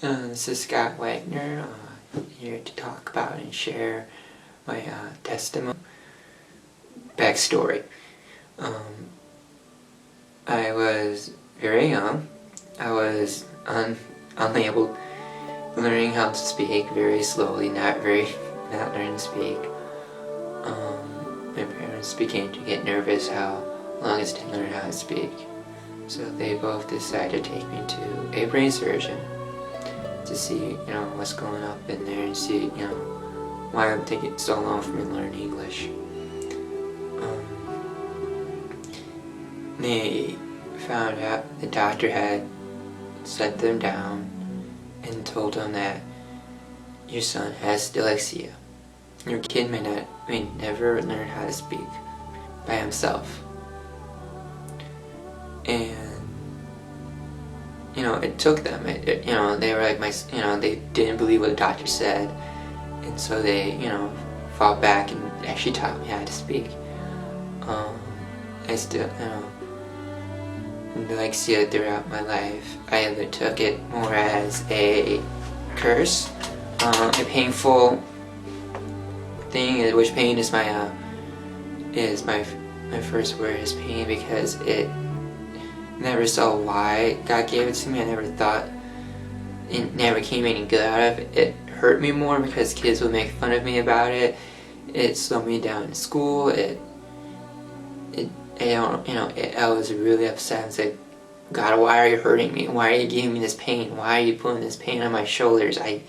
This is Scott Wagoner, here to talk about and share my testimony. Backstory. I was very young. I was unable, learning how to speak very slowly, not learning to speak. My parents began to get nervous how long I didn't learn how to speak. So they both decided to take me to a brain surgeon to see, what's going up in there and see, why I'm taking so long for me to learn English. They found out the doctor had set them down and told them that your son has dyslexia. Your kid may never learn how to speak by himself. And it took them. They were like they didn't believe what the doctor said, and so they, fought back and actually taught me how to speak. I still, dyslexia throughout my life. I either took it more as a curse, a painful thing, which pain is my first word is pain, because it never saw why God gave it to me. I never thought it never came any good out of it. It hurt me more because kids would make fun of me about it. It slowed me down in school. I was really upset. I was like, God, why are you hurting me? Why are you giving me this pain? Why are you putting this pain on my shoulders? I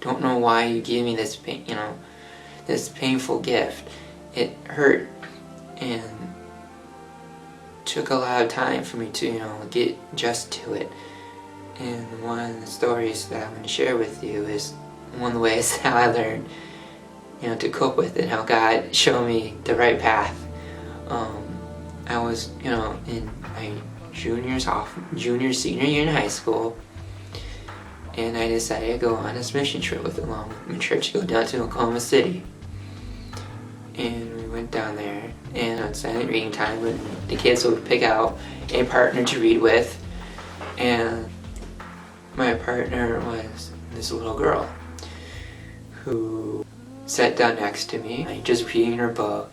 don't know why you give me this pain, this painful gift. It hurt, and took a lot of time for me to, get just to it. And one of the stories that I'm going to share with you is one of the ways how I learned, to cope with it, how God showed me the right path. I was, in my senior year in high school, and I decided to go on this mission trip along with my church to go down to Oklahoma City. And we went down there, and on silent reading time, when the kids would pick out a partner to read with, and my partner was this little girl who sat down next to me, just reading her book.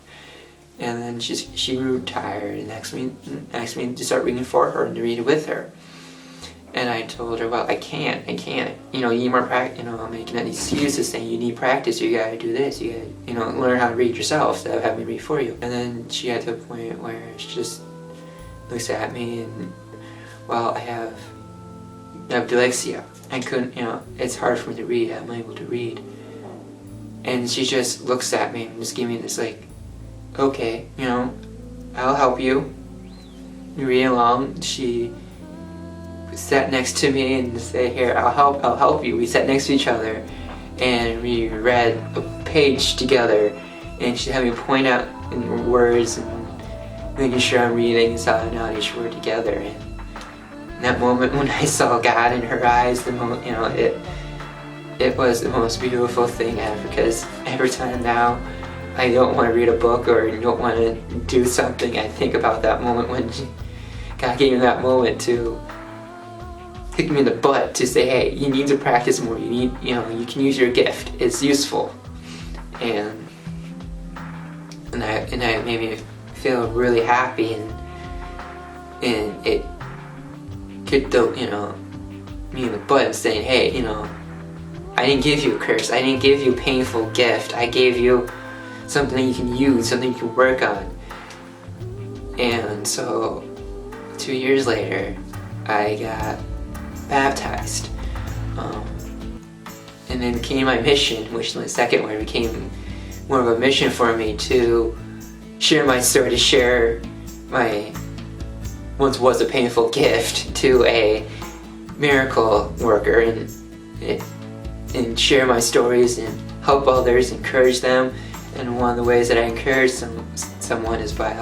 And then she grew tired and asked me to start reading for her and to read with her. And I told her, well, I can't. You need more practice. I'm making an excuse saying you need practice. You gotta do this. You gotta, learn how to read yourself instead of having me read for you. And then she got to a point where she just looks at me and, well, I have dyslexia. I couldn't, it's hard for me to read. I'm unable to read. And she just looks at me and just gives me this okay, I'll help you. You read along. She sat next to me and said, here, I'll help you. We sat next to each other and we read a page together, and she had me point out in words and making sure I'm reading and sounding out each word together. And in that moment when I saw God in her eyes, it was the most beautiful thing ever, because every time now I don't want to read a book or don't want to do something, I think about that moment when God gave me that moment to kick me in the butt to say, hey, you need to practice more. You need, you can use your gift. It's useful. And that made me feel really happy, and it kicked me in the butt, saying, hey, I didn't give you a curse. I didn't give you a painful gift. I gave you something you can use, something you can work on. And so 2 years later, I got baptized. And then came my mission, which in the second one became more of a mission for me to share my story, to share my once was a painful gift to a miracle worker, and share my stories and help others, encourage them. And one of the ways that I encourage someone is by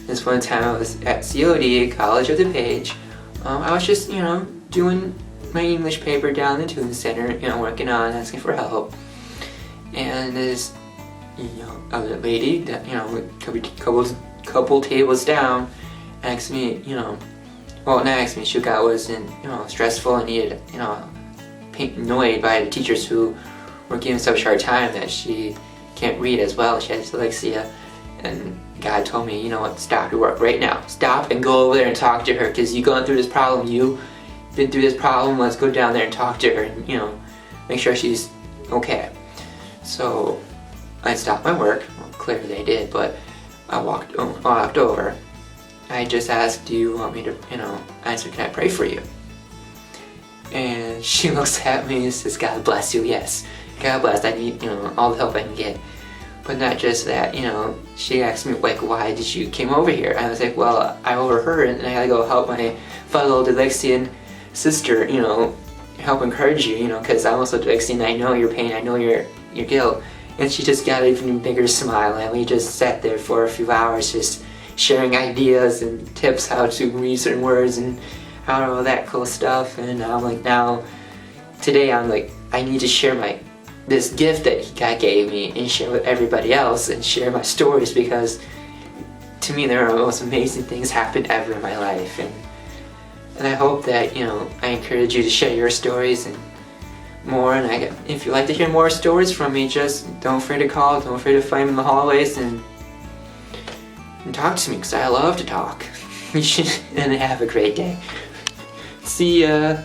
this one time I was at COD, College of DuPage. I was just, doing my English paper down in the Tune Center, working on, asking for help. And this, a lady that, couple tables down, asked me, well, not asked me, she got was in, stressful and needed, annoyed by the teachers who were giving such a hard time that she can't read as well. She has dyslexia. And God told me, you know what, stop your work right now. Stop and go over there and talk to her, because you've gone through this problem. You've been through this problem. Let's go down there and talk to her and, you know, make sure she's okay. So I stopped my work. Well, clearly I did, but I walked over. I just asked, do you want me to, you know, answer, can I pray for you? And she looks at me and says, God bless you, yes. God bless, I need, you know, all the help I can get. But not just that, you know, she asked me, like, why did you came over here? I was like, well, I overheard and I gotta go help my fellow dyslexian sister, you know, help encourage you, you know, because I'm also dyslexic. I know your pain, I know your guilt. And she just got an even bigger smile, and we just sat there for a few hours just sharing ideas and tips how to read certain words and how all that cool stuff. And I'm like, now, today I'm like, I need to share this gift that God gave me and share with everybody else and share my stories, because to me there are the most amazing things happened ever in my life. And I hope that, you know, I encourage you to share your stories and more. And if you'd like to hear more stories from me, just don't afraid to call, don't afraid to find me in the hallways and talk to me, because I love to talk. And have a great day. See ya.